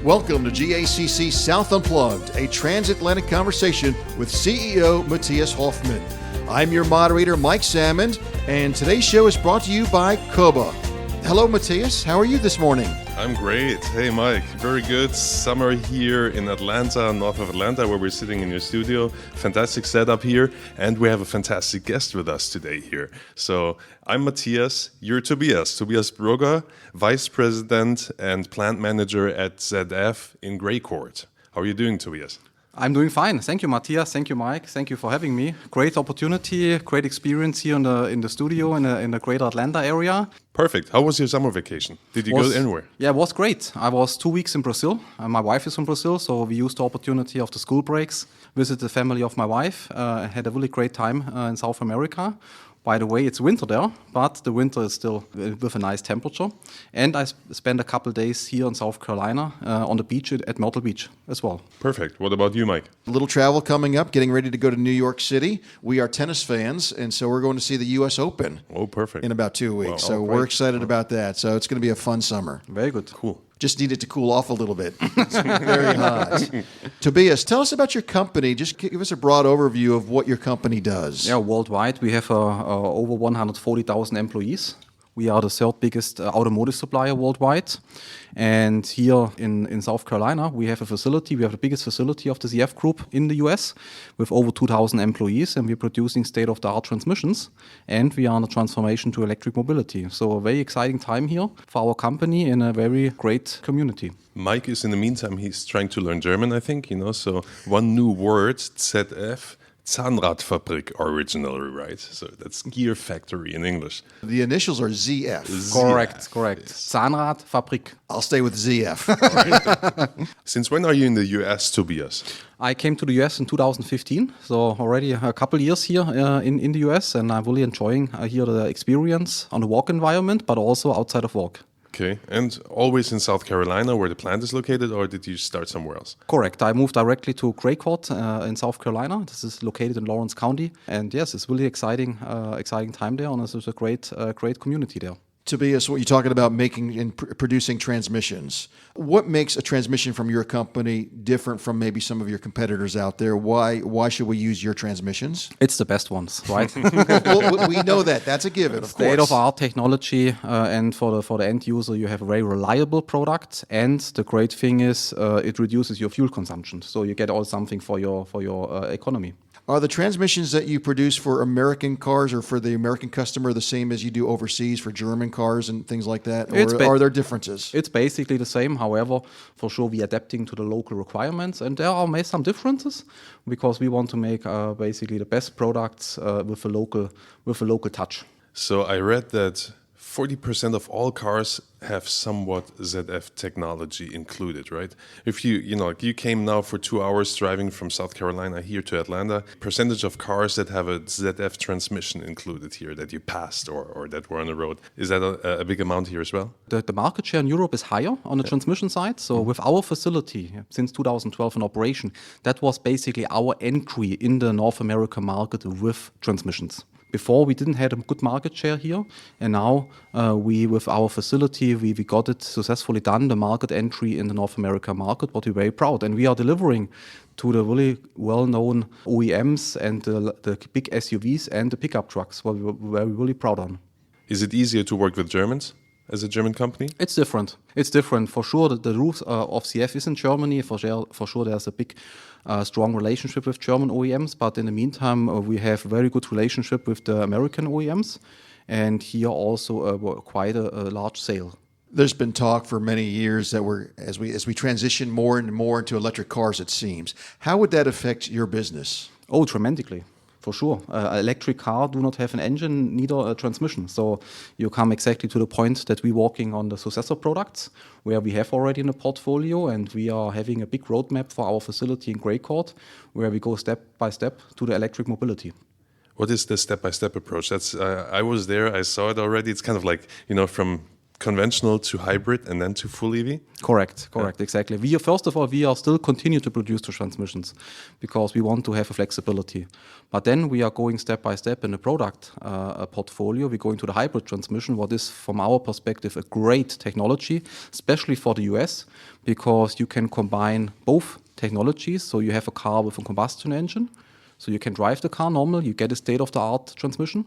Welcome to GACC South Unplugged, a transatlantic conversation with CEO Matthias Hoffman. I'm your moderator, Mike Salmond, and today's show is brought to you by Koba. Hello, Matthias. How are you this morning? I'm great. Hey, Mike. Very good. Summer here in Atlanta, north of Atlanta, where we're sitting in your studio. Fantastic setup here. And we have a fantastic guest with us today here. So I'm Matthias. You're Tobias Brugger, Vice President and Plant Manager at ZF in Grey Court. How are you doing, Tobias? I'm doing fine. Thank you, Matthias. Thank you, Mike. Thank you for having me. Great opportunity, great experience here in the studio in the greater Atlanta area. Perfect. How was your summer vacation? Did you go anywhere? Yeah, it was great. I was 2 weeks in Brazil. My wife is from Brazil, so we used the opportunity of the school breaks, visit the family of my wife, had a really great time in South America. By the way, it's winter there, but the winter is still with a nice temperature. And I spent a couple days here in South Carolina on the beach at Myrtle Beach as well. Perfect. What about you, Mike? A little travel coming up, getting ready to go to New York City. We are tennis fans, and so we're going to see the U.S. Open. Oh, perfect. In about 2 weeks. Wow. So we're excited about that. So it's going to be a fun summer. Very good. Cool. Just need it to cool off a little bit. It's very hot. Tobias, tell us about your company. Just give us a broad overview of what your company does. Yeah, worldwide we have over 140,000 employees. We are the third biggest automotive supplier worldwide. And here in South Carolina, we have a facility. We have the biggest facility of the ZF Group in the US with over 2,000 employees. And we're producing state-of-the-art transmissions. And we are on a transformation to electric mobility. So a very exciting time here for our company in a very great community. Mike is, in the meantime, he's trying to learn German, I think, So one new word, ZF. Zahnradfabrik originally, right? So that's gear factory in English. The initials are ZF. Correct. Yes. Zahnradfabrik. I'll stay with ZF. Since when are you in the US, Tobias? I came to the US in 2015, so already a couple years here in the US, and I'm really enjoying here the experience on the work environment, but also outside of work. Okay, and always in South Carolina where the plant is located, or did you start somewhere else? Correct. I moved directly to Grey Court in South Carolina. This is located in Lawrence County. And yes, it's really exciting time there, and it's a great community there. Tobias, what you're talking about making and producing transmissions. What makes a transmission from your company different from maybe some of your competitors out there? Why should we use your transmissions? It's the best ones, right? Well, we know that. That's a given, of course. State-of-art technology, and for the end user, you have a very reliable product. And the great thing is, it reduces your fuel consumption, so you get all something for your economy. Are the transmissions that you produce for American cars or for the American customer the same as you do overseas for German cars and things like that? Or are there differences? It's basically the same. However, for sure, we're adapting to the local requirements. And there are some differences because we want to make basically the best products with a local touch. So I read that 40% of all cars have somewhat ZF technology included, right? If you came now for 2 hours driving from South Carolina here to Atlanta, percentage of cars that have a ZF transmission included here that you passed or that were on the road, is that a big amount here as well? The market share in Europe is higher on the transmission side. So with our facility since 2012 in operation, that was basically our entry in the North American market with transmissions. Before, we didn't have a good market share here, and now with our facility, we got it successfully done, the market entry in the North American market, what we're very proud. And we are delivering to the really well-known OEMs and the big SUVs and the pickup trucks, what we're really proud on. Is it easier to work with Germans as a German company? It's different. For sure, the roots of CF is in Germany. For sure, there's a big, strong relationship with German OEMs. But in the meantime, we have a very good relationship with the American OEMs. And here also quite a large sale. There's been talk for many years that as we transition more and more into electric cars, it seems. How would that affect your business? Oh, tremendously. For sure. Electric car do not have an engine, neither a transmission. So you come exactly to the point that we're working on the successor products, where we have already in a portfolio, and we are having a big roadmap for our facility in Grey Court, where we go step by step to the electric mobility. What is the step-by-step approach? I was there, I saw it already. It's kind of like, from conventional to hybrid and then to full EV? Correct, exactly. First of all, we are still continue to produce the transmissions because we want to have a flexibility. But then we are going step by step in the product portfolio. We're going to the hybrid transmission, what is, from our perspective, a great technology, especially for the US, because you can combine both technologies. So you have a car with a combustion engine, so you can drive the car normal, you get a state-of-the-art transmission,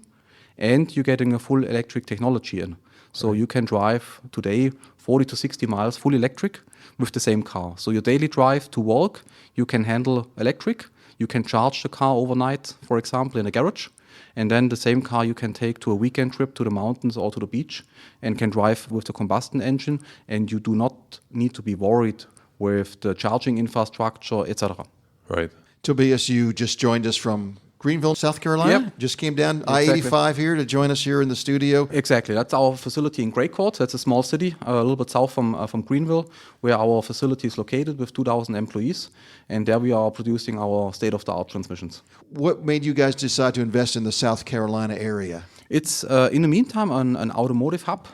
and you're getting a full electric technology in. So you can drive today 40 to 60 miles full electric with the same car. So your daily drive to work, you can handle electric. You can charge the car overnight, for example, in a garage. And then the same car you can take to a weekend trip to the mountains or to the beach and can drive with the combustion engine. And you do not need to be worried with the charging infrastructure, etc. Right. Tobias, you just joined us from Greenville, South Carolina? Yep. Just came down Exactly. I-85 here to join us here in the studio. Exactly. That's our facility in Grey Court. That's a small city, a little bit south from Greenville, where our facility is located with 2,000 employees. And there we are producing our state-of-the-art transmissions. What made you guys decide to invest in the South Carolina area? It's, in the meantime, an automotive hub.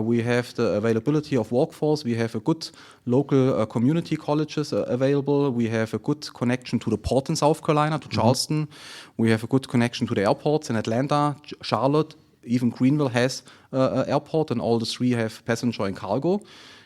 We have the availability of workforce. We have a good local community colleges available. We have a good connection to the port in South Carolina, to Charleston. We have a good connection to the airports in Atlanta, Charlotte. Even Greenville has an airport, and all the three have passenger and cargo.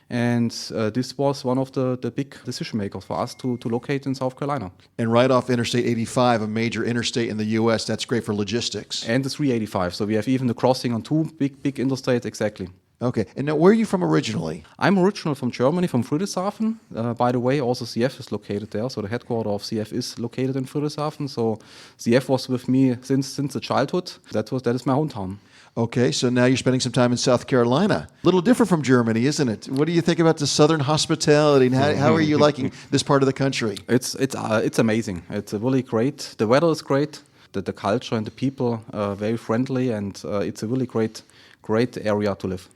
And this was one of the big decision makers for us to locate in South Carolina. And right off Interstate 85, a major interstate in the U.S., that's great for logistics. And the 385. So we have even the crossing on two big interstates, exactly. Okay. And now, where are you from originally? I'm original from Germany, from Friedrichshafen. By the way, also CF is located there. So the headquarters of CF is located in Friedrichshafen. So CF was with me since the childhood. That is my hometown. Okay, so now you're spending some time in South Carolina. A little different from Germany, isn't it? What do you think about the southern hospitality, and how are you liking this part of the country? It's amazing. It's really great. The weather is great. The culture and the people are very friendly, and it's a really great area to live.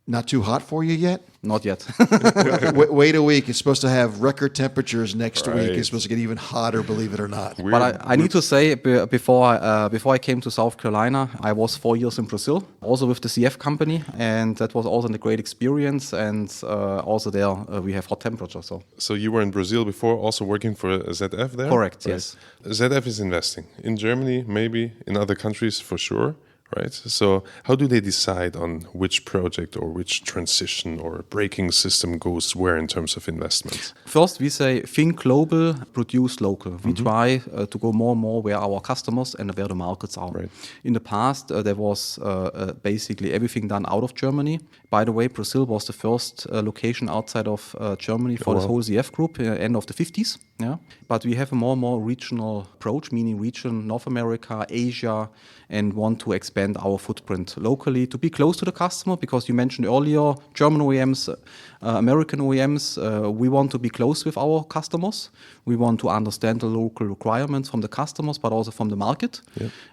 Not too hot for you yet? Not yet. Wait a week. It's supposed to have record temperatures next Right. week. It's supposed to get even hotter, believe it or not. But I need to say, before I came to South Carolina, I was 4 years in Brazil, also with the CF company, and that was also a great experience. And also there we have hot temperatures. So you were in Brazil before, also working for ZF there? Correct, Right. yes. ZF is investing in Germany, maybe in other countries for sure. Right. So how do they decide on which project or which transition or braking system goes where in terms of investments? First, we say think global, produce local. We try to go more and more where our customers and where the markets are. Right. In the past, there was basically everything done out of Germany. By the way, Brazil was the first location outside of Germany for this whole ZF group, end of the 50s. Yeah. But we have a more and more regional approach, meaning region, North America, Asia, and want to expand our footprint locally to be close to the customer, because you mentioned earlier German OEMs, American OEMs. We want to be close with our customers. We want to understand the local requirements from the customers, but also from the market,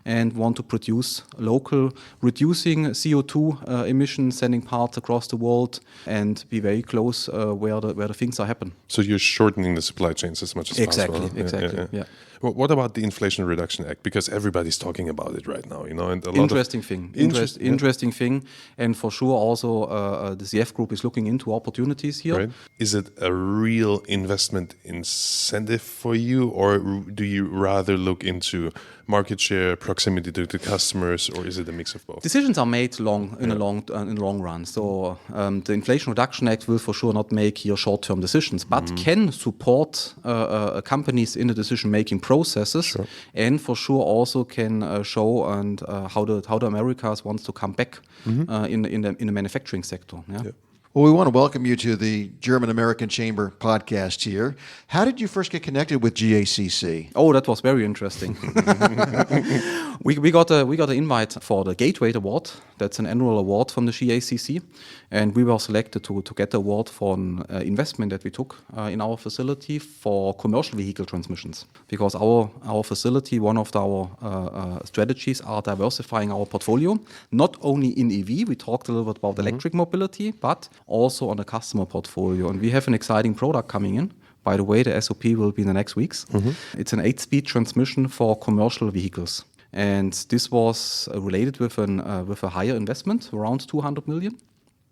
and want to produce local, reducing CO2 emissions, sending parts across the world, and be very close where the things are happening. So you're shortening the supply chains as much as possible. Exactly. Yeah. Well, what about the Inflation Reduction Act? Because everybody's talking about it right now, and a lot Interesting thing. Interesting thing, and for sure also the ZF Group is looking into opportunities here. Right. Is it a real investment incentive for you, or do you rather look into market share, proximity to the customers, or is it a mix of both? Decisions are made in the long run. So the Inflation Reduction Act will for sure not make here short-term decisions, but can support companies in the decision-making processes, and for sure also can show and how the Americas wants to come back in the manufacturing sector. Yeah. Well, we want to welcome you to the German-American Chamber podcast here. How did you first get connected with GACC? Oh, that was very interesting. we got an invite for the Gateway Award. That's an annual award from the GACC, and we were selected to get the award for an investment that we took in our facility for commercial vehicle transmissions. Because our facility, one of our strategies are diversifying our portfolio, not only in EV. We talked a little bit about electric mobility, but also on the customer portfolio. And we have an exciting product coming in. By the way, the SOP will be in the next weeks. It's an 8-speed transmission for commercial vehicles. And this was related with a higher investment, around 200 million.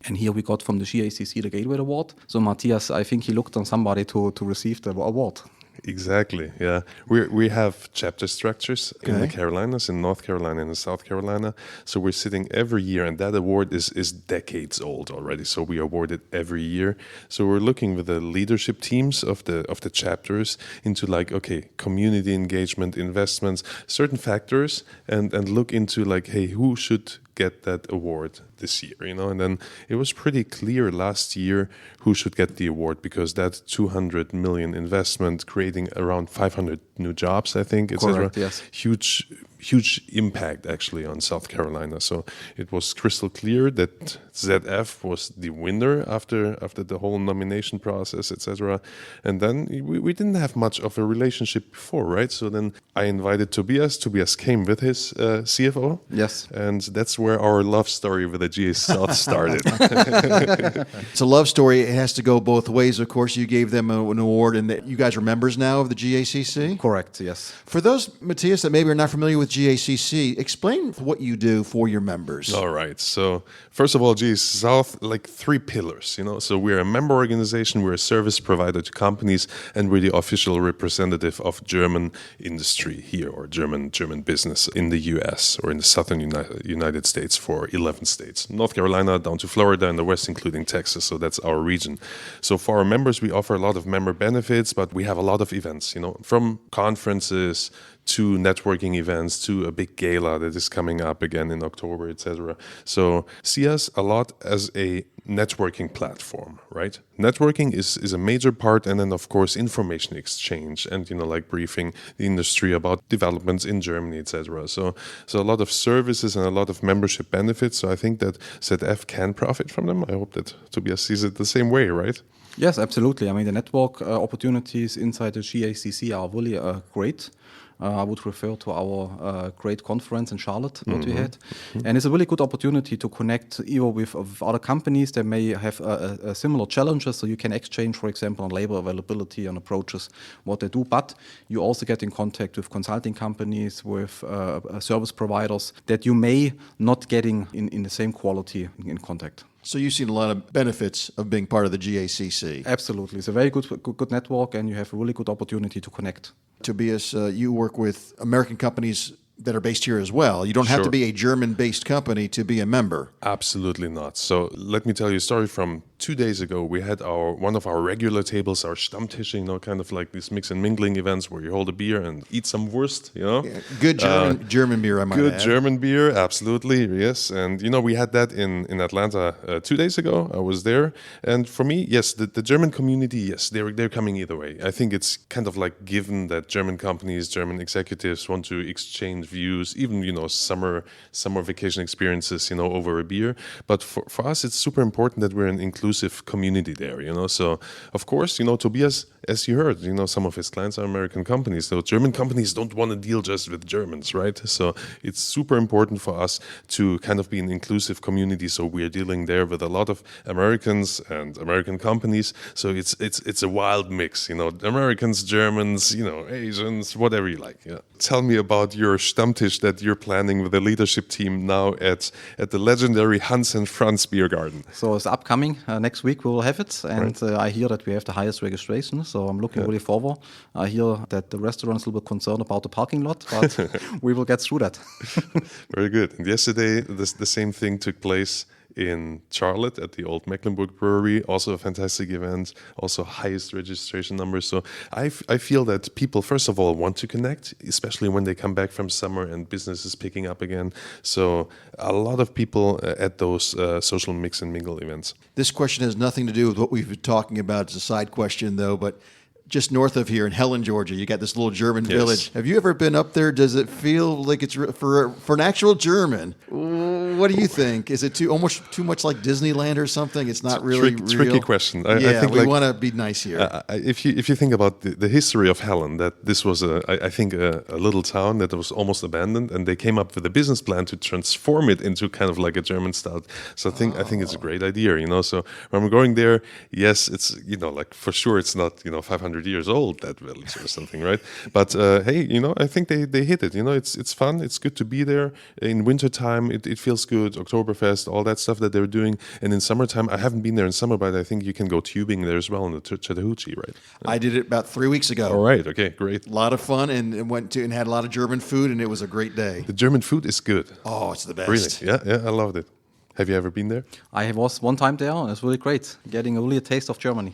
And here we got from the GACC the Gateway Award. So Matthias, I think he looked on somebody to receive the award. Exactly, yeah. We have chapter structures in the Carolinas, in North Carolina and in South Carolina. So we're sitting every year, and that award is decades old already. So we award it every year. So we're looking with the leadership teams of the chapters into like, okay, community engagement, investments, certain factors, and look into like, hey, who should get that award this year, and then it was pretty clear last year who should get the award, because that 200 million investment creating around 500 new jobs, I think, etc. Yes. Huge impact actually on South Carolina. So it was crystal clear that ZF was the winner after the whole nomination process, etc. And then we didn't have much of a relationship before, right? So then I invited Tobias. Tobias came with his CFO. Yes. And that's where our love story with the GACC South started. It's a love story. It has to go both ways. Of course, you gave them an award, and that you guys are members now of the GACC? Correct, yes. For those, Matthias, that maybe are not familiar with GACC, explain what you do for your members. All right. So first of all, GACC South, like 3 pillars, So we're a member organization, we're a service provider to companies, and we're the official representative of German industry here, or German business in the US or in the southern United States for 11 states. North Carolina down to Florida and the West, including Texas. So that's our region. So for our members, we offer a lot of member benefits, but we have a lot of events, from conferences to networking events, to a big gala that is coming up again in October, etc. So see us a lot as a networking platform, right? Networking is a major part, and then of course information exchange and like briefing the industry about developments in Germany, etc. So a lot of services and a lot of membership benefits. So I think that ZF can profit from them. I hope that Tobias sees it the same way, right? Yes, absolutely. I mean, the network opportunities inside the GACC are really great. I would refer to our great conference in Charlotte that we had. And it's a really good opportunity to connect either with other companies that may have similar challenges. So you can exchange, for example, on labor availability and approaches, what they do. But you also get in contact with consulting companies, with service providers that you may not getting in the same quality in contact. So you've seen a lot of benefits of being part of the GACC. Absolutely. It's a very good network, and you have a really good opportunity to connect. Tobias, you work with American companies that are based here as well. You don't have to be a German-based company to be a member. Absolutely not. So let me tell you a story from 2 days ago. We had one of our regular tables, our Stammtisch, kind of like these mix and mingling events where you hold a beer and eat some Wurst, Yeah, good German beer, I might add. Good German beer, absolutely, yes. And, we had that in Atlanta 2 days ago. I was there. And for me, yes, the German community, yes, they're coming either way. I think it's kind of like given that German companies, German executives want to exchange views, even, summer vacation experiences, over a beer. But for us, it's super important that we're an inclusive community there, So, of course, Tobias, as you heard, some of his clients are American companies. So German companies don't want to deal just with Germans, right? So it's super important for us to kind of be an inclusive community. So we're dealing there with a lot of Americans and American companies. So it's a wild mix, Americans, Germans, Asians, whatever you like. Yeah. Tell me about your Stammtisch that you're planning with the leadership team now at the legendary Hans and Franz Beer Garden. So it's upcoming. Next week we will have it. And I hear that we have the highest registration. So I'm looking really forward. I hear that the restaurant's a little bit concerned about the parking lot, but we will get through that. Very good. And yesterday, the same thing took place in Charlotte at the Old Mecklenburg Brewery. Also a fantastic event, also highest registration numbers. So I feel that people, first of all, want to connect, especially when they come back from summer and business is picking up again. So a lot of people at those social mix and mingle events. This question has nothing to do with what we've been talking about. It's a side question, though, but just north of here in Helen, Georgia, you got this little German village. Have you ever been up there? Does it feel like it's for an actual German? What do you think? Is it almost too much like Disneyland or something? It's not really real. Tricky question. I think we want to be nice here. If you think about the history of Helen, that this was I think a little town that was almost abandoned, and they came up with a business plan to transform it into kind of like a German style. So I think it's a great idea, So when we're going there, yes, it's like for sure it's not 500 years old, that village or something, right? But hey, I think they hit it. It's fun. It's good to be there in wintertime. It feels good, Oktoberfest, all that stuff that they're doing. And in summertime, I haven't been there in summer, but I think you can go tubing there as well in the Chattahoochee, right? I did it about 3 weeks ago. All right, okay, great. A lot of fun, and went to and had a lot of German food, and it was a great day. The German food is good. Oh, it's the best. Really? Yeah, I loved it. Have you ever been there? I was one time there, and it's really great, getting really a taste of Germany.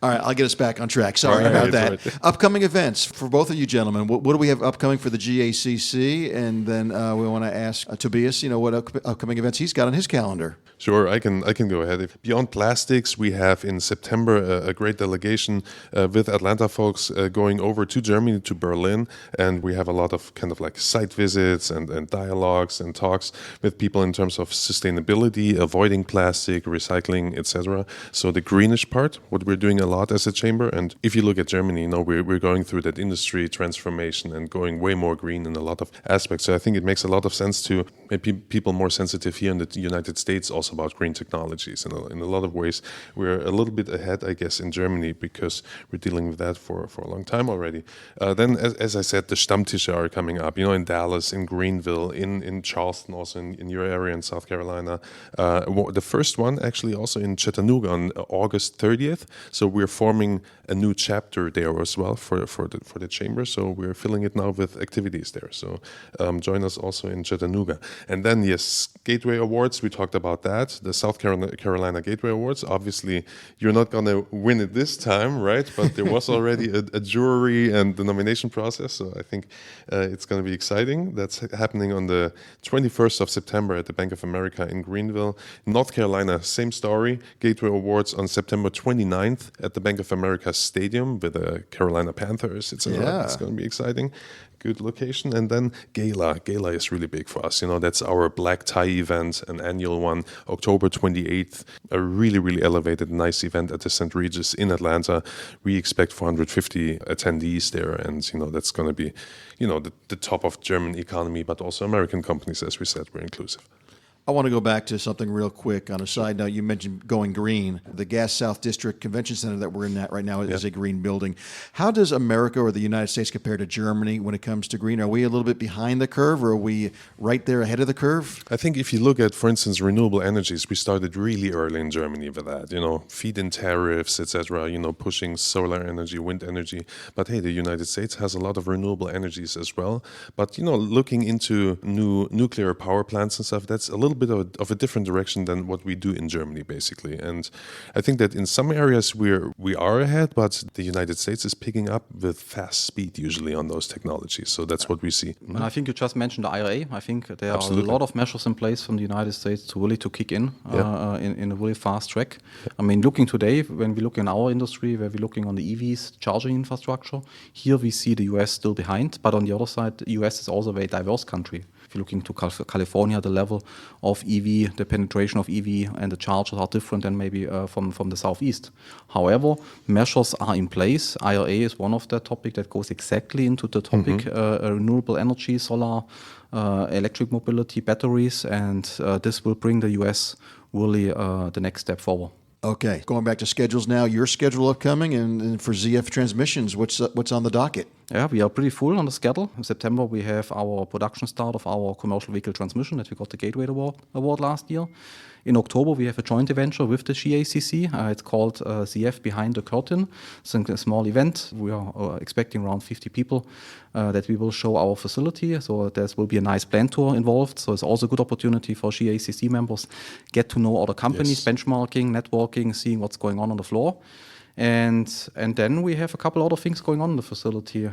All right, I'll get us back on track. Sorry All right, about that. right. Upcoming events for both of you gentlemen. What do we have upcoming for the GACC? And then we want to ask Tobias, what upcoming events he's got on his calendar. Sure, I can go ahead. Beyond Plastics, we have in September a great delegation with Atlanta folks going over to Germany, to Berlin, and we have a lot of kind of like site visits and dialogues and talks with people in terms of sustainability, avoiding plastic, recycling, etc. So the greenish part, what we're doing a lot as a chamber, and if you look at Germany, we're going through that industry transformation and going way more green in a lot of aspects. So I think it makes a lot of sense to make people more sensitive here in the United States also about green technologies. In a lot of ways, we're a little bit ahead, I guess, in Germany because we're dealing with that for a long time already. Then, as I said, the Stammtische are coming up, in Dallas, in Greenville, in Charleston, also in your area in South Carolina. The first one actually also in Chattanooga on August 30th. So we're forming a new chapter there as well for the chamber. So we're filling it now with activities there. So join us also in Chattanooga. And then, yes, Gateway Awards, we talked about that. The South Carolina Gateway Awards. Obviously, you're not going to win it this time, right? But there was already a jury and the nomination process. So I think it's going to be exciting. That's happening on the 21st of September at the Bank of America in Greenville. North Carolina, same story. Gateway Awards on September 29th at the Bank of America Stadium with the Carolina Panthers, etc. Yeah. It's going to be exciting. Good location. And then Gala. Gala is really big for us. That's our black tie event, an annual one, October 28th. A really, really elevated, nice event at the St. Regis in Atlanta. We expect 450 attendees there. And, that's going to be, the top of German economy, but also American companies, as we said, we're inclusive. I want to go back to something real quick on a side note. You mentioned going green. The GACC South District Convention Center that we're in right now is a green building. How does America or the United States compare to Germany when it comes to green? Are we a little bit behind the curve, or are we right there ahead of the curve? I think if you look at, for instance, renewable energies, we started really early in Germany with that, feed-in tariffs, etc., pushing solar energy, wind energy. But hey, the United States has a lot of renewable energies as well. But, looking into new nuclear power plants and stuff, that's a little bit of a different direction than what we do in Germany, basically. And I think that in some areas we are ahead, but the United States is picking up with fast speed usually on those technologies. So that's what we see. And I think you just mentioned the IRA. I think there Absolutely. are a lot of measures in place from the United States to kick in in a really fast track. I mean, looking today, when we look in our industry, where we're looking on the EVs charging infrastructure, here we see the US still behind. But on the other side, the US is also a very diverse country. If you're looking to California, the level of EV, the penetration of EV and the chargers are different than maybe from the Southeast. However, measures are in place. IRA is one of the topic that goes exactly into the topic, renewable energy, solar, electric mobility, batteries, and this will bring the US really the next step forward. Okay, going back to schedules now, your schedule upcoming, and for ZF Transmissions, what's on the docket? Yeah, we are pretty full on the schedule. In September, we have our production start of our commercial vehicle transmission that we got the Gateway Award last year. In October, we have a joint venture with the GACC. It's called ZF Behind the Curtain. It's a small event. We are expecting around 50 people that we will show our facility. So there will be a nice plant tour involved. So it's also a good opportunity for GACC members get to know other companies, benchmarking, networking, seeing what's going on the floor. And then we have a couple other things going on in the facility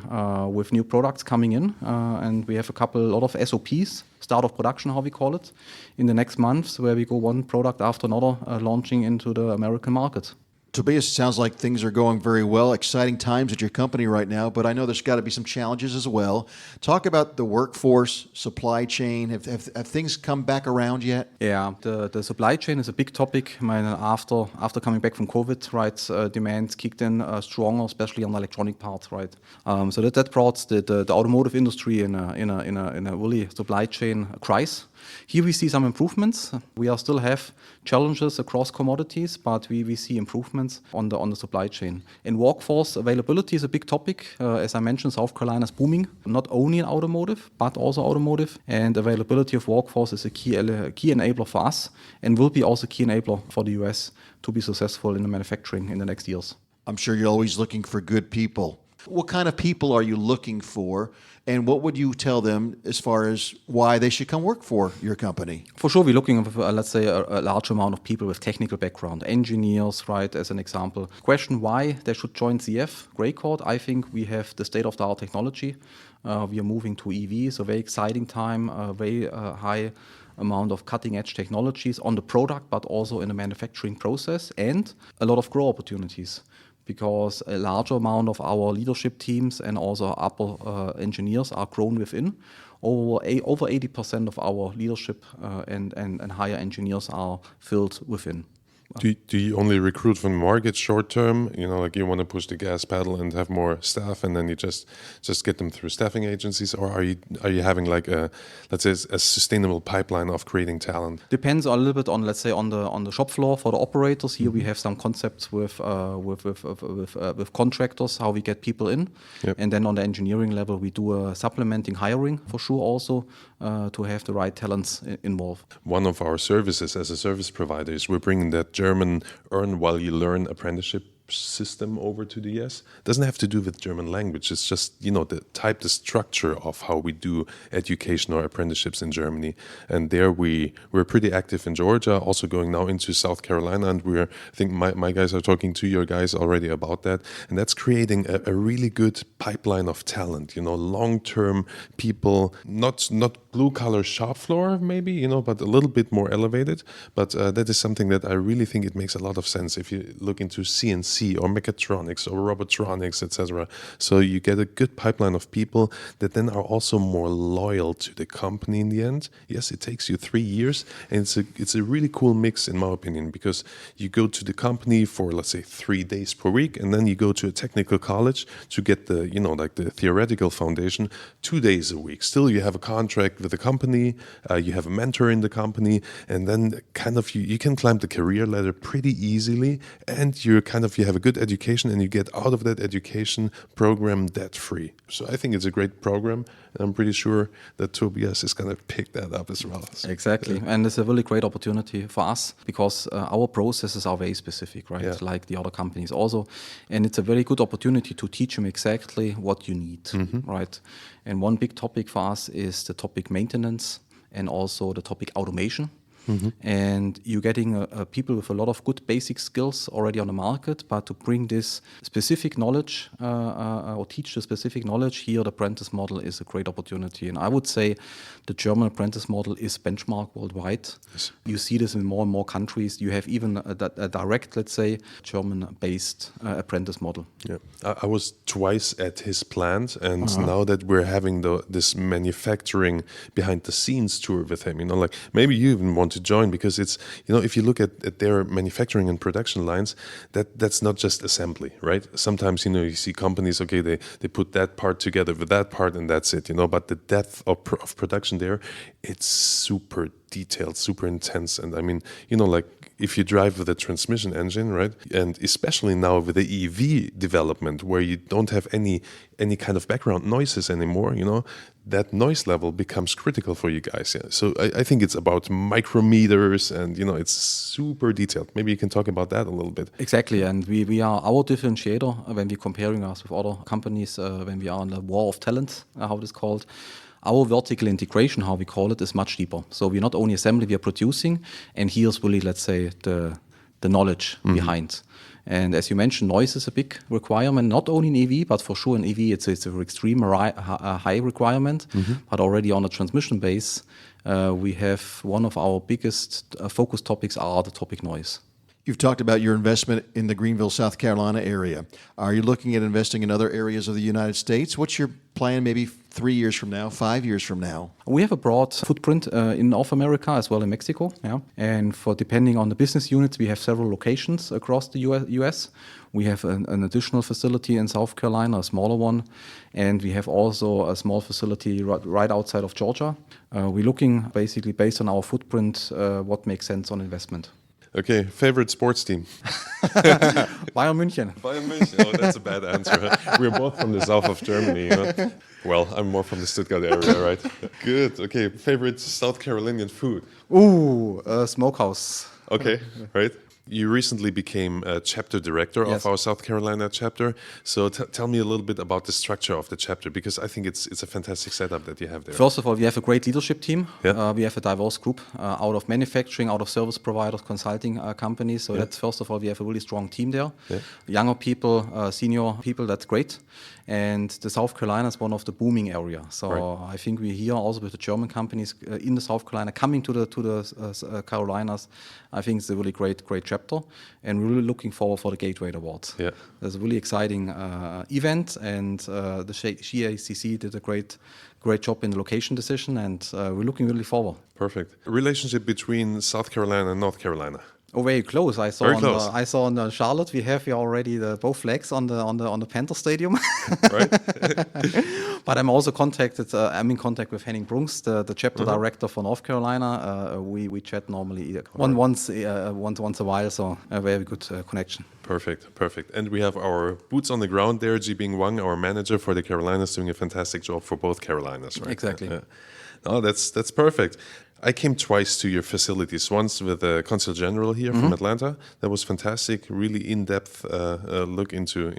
with new products coming in, and we have a lot of SOPs, start of production, how we call it, in the next months, where we go one product after another launching into the American market. Tobias, it sounds like things are going very well. Exciting times at your company right now, but I know there's got to be some challenges as well. Talk about the workforce, supply chain. Have things come back around yet? Yeah, the supply chain is a big topic. I mean, after coming back from COVID, right, demand kicked in stronger, especially on the electronic parts, right. So that brought the automotive industry in a really supply chain crisis. Here we see some improvements. We still have challenges across commodities, but we see improvements. segments on the supply chain. And workforce availability is a big topic. As I mentioned, South Carolina is booming, not only in automotive, but also automotive. And availability of workforce is a key enabler for us and will be also a key enabler for the US to be successful in the manufacturing in the next years. I'm sure you're always looking for good people. What kind of people are you looking for, and what would you tell them as far as why they should come work for your company? For sure, we're looking for, let's say, a large amount of people with technical background, engineers, right, as an example. Question why they should join CF Greycord. I think we have the state-of-the-art technology. We are moving to EV, so very exciting time, very high amount of cutting-edge technologies on the product, but also in the manufacturing process, and a lot of grow opportunities, because a larger amount of our leadership teams and also upper engineers are grown within. Over 80% of our leadership and higher engineers are filled within. Do you only recruit from the market short term? Like you want to push the gas pedal and have more staff, and then you just get them through staffing agencies, or are you having like a sustainable pipeline of creating talent? Depends a little bit on, let's say, on the shop floor for the operators. Here we have some concepts with contractors, how we get people in, and then on the engineering level we do a supplementing hiring for sure also to have the right talents involved. One of our services as a service provider is we're bringing that German earn while you learn apprenticeship system over to the US. Doesn't have to do with German language. It's just, the structure of how we do education or apprenticeships in Germany. And there we're pretty active in Georgia, also going now into South Carolina. And I think my guys are talking to your guys already about that. And that's creating a really good pipeline of talent, long-term people, not blue collar shop floor maybe, but a little bit more elevated. But that is something that I really think it makes a lot of sense if you look into CNC or mechatronics or robotronics, etc. So you get a good pipeline of people that then are also more loyal to the company in the end. Yes, it takes you 3 years, and it's a really cool mix in my opinion, because you go to the company for, let's say, 3 days per week, and then you go to a technical college to get the, like the theoretical foundation 2 days a week. Still, you have a contract with the company, you have a mentor in the company, and then kind of you can climb the career ladder pretty easily, and you have a good education, and you get out of that education program debt-free. So I think it's a great program, and I'm pretty sure that Tobias is going to pick that up as well. So, exactly, and it's a really great opportunity for us, because our processes are very specific, right, like the other companies also, and it's a very good opportunity to teach them exactly what you need, right? And one big topic for us is the topic maintenance and also the topic automation. And you're getting people with a lot of good basic skills already on the market, but to bring this specific knowledge or teach the specific knowledge here, the apprentice model is a great opportunity. And I would say the German apprentice model is benchmark worldwide. Yes. You see this in more and more countries. You have even a direct, let's say, German-based apprentice model. Yeah, I was twice at his plant, and now that we're having this manufacturing behind the scenes tour with him, like maybe you even want to join, because it's, if you look at their manufacturing and production lines, that's not just assembly, right? Sometimes, you see companies, okay, they put that part together with that part and that's it, but the depth of production there, it's super detailed, super intense. And I mean, like if you drive with a transmission engine, right? And especially now with the EV development, where you don't have any kind of background noises anymore, that noise level becomes critical for you guys. Yeah. So I think it's about micrometers, and it's super detailed. Maybe you can talk about that a little bit. Exactly, and we are our differentiator when we're comparing us with other companies, when we are on the war of talent, how it is called. Our vertical integration, how we call it, is much deeper. So we're not only assembly, we are producing, and here's really, let's say, the knowledge behind. And as you mentioned, noise is a big requirement, not only in EV, but for sure in EV it's an extreme high requirement. But already on a transmission base, we have one of our biggest focus topics are the topic noise. You've talked about your investment in the Greenville, South Carolina area. Are you looking at investing in other areas of the United States? What's your plan maybe 3 years from now, 5 years from now? We have a broad footprint in North America as well in Mexico. Yeah? And for depending on the business units, we have several locations across the US. We have an additional facility in South Carolina, a smaller one. And we have also a small facility right outside of Georgia. We're looking basically based on our footprint what makes sense on investment. Okay, favorite sports team? Bayern München. Bayern München. Oh, that's a bad answer. We're both from the south of Germany, you know. Well, I'm more from the Stuttgart area, right? Good. Okay, favorite South Carolinian food? Smokehouse. Okay, right. You recently became a chapter director of our South Carolina chapter. So tell me a little bit about the structure of the chapter, because I think it's a fantastic setup that you have there. First of all, we have a great leadership team. Yeah. We have a diverse group out of manufacturing, out of service providers, consulting companies. So that's, first of all, we have a really strong team there. Yeah. Younger people, senior people, that's great. And the South Carolina is one of the booming areas. So I think we're here also with the German companies in the South Carolina coming to the Carolinas. I think it's a really great chapter, and we're really looking forward for the Gateway Awards. Yeah, it's a really exciting event, and the GACC did a great job in the location decision, and we're looking really forward. Perfect. Relationship between South Carolina and North Carolina. Oh, very close. I saw in Charlotte we have here already both flags on the Panther Stadium. Right. But I'm also contacted. I'm in contact with Henning Brunks, the chapter director for North Carolina. We chat normally once a while, so a very good connection. Perfect. And we have our boots on the ground there. Ji Bing Wang, our manager for the Carolinas, doing a fantastic job for both Carolinas. Right? Exactly. Oh, that's perfect. I came twice to your facilities. Once with the Consul General here from Atlanta. That was fantastic, really in-depth look into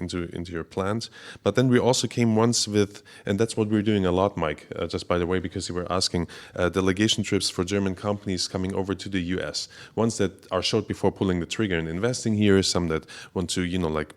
your plant. But then we also came once with, and that's what we're doing a lot, Mike, just by the way, because you were asking, delegation trips for German companies coming over to the US. Ones that are short before pulling the trigger and investing here, some that want to,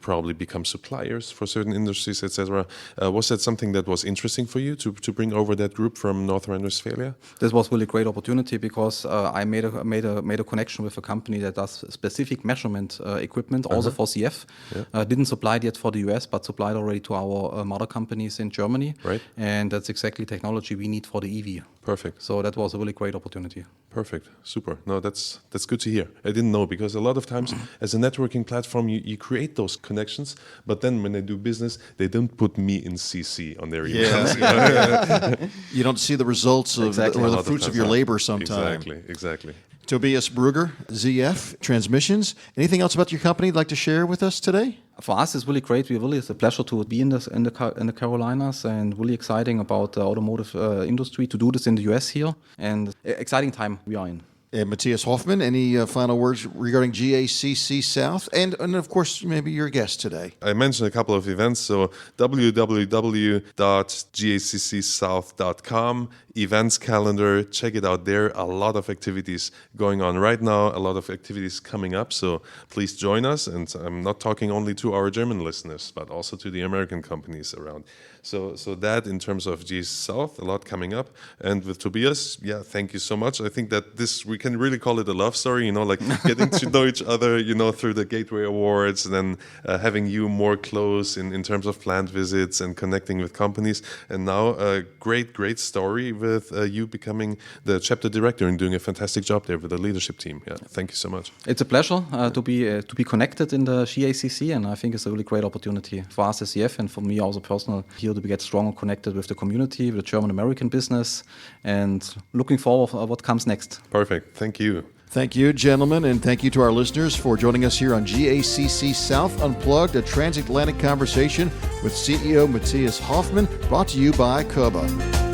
probably become suppliers for certain industries, etc. Was that something that was interesting for you to bring over that group from North Rhine-Westphalia? This was really great opportunity, because I made a connection with a company that does specific measurement equipment, also for CF. Yeah. Didn't supply it yet for the US, but supplied already to our mother companies in Germany. Right. And that's exactly technology we need for the EV. Perfect. So that was a really great opportunity. Perfect. Super. No, that's good to hear. I didn't know, because a lot of times as a networking platform, you create those connections, but then when they do business, they don't put me in CC on their emails. Yeah. You don't see the results or the fruits of your labor sometimes. Exactly. Tobias Brugger, ZF Transmissions. Anything else about your company you'd like to share with us today? For us, it's really great. It's a pleasure to be in the Carolinas, and really exciting about the automotive industry to do this in the US here, and exciting time we are in. And Matthias Hoffmann, any final words regarding GACC South? And of course, maybe your guest today. I mentioned a couple of events, so www.gaccsouth.com, events calendar, check it out there. A lot of activities going on right now, a lot of activities coming up, so please join us. And I'm not talking only to our German listeners, but also to the American companies around. So that in terms of GACC South, a lot coming up. And with Tobias, thank you so much. I think that we can really call it a love story, like getting to know each other, through the Gateway Awards, and then having you more close in terms of plant visits and connecting with companies. And now a great story with you becoming the chapter director and doing a fantastic job there with the leadership team. Yeah, thank you so much. It's a pleasure to be connected in the GACC, and I think it's a really great opportunity for us as CF, and for me also personal here to get stronger connected with the community, with the German-American business, and looking forward for what comes next. Perfect. Thank you. Thank you, gentlemen, and thank you to our listeners for joining us here on GACC South Unplugged, a transatlantic conversation with CEO Matthias Hoffmann, brought to you by COBA.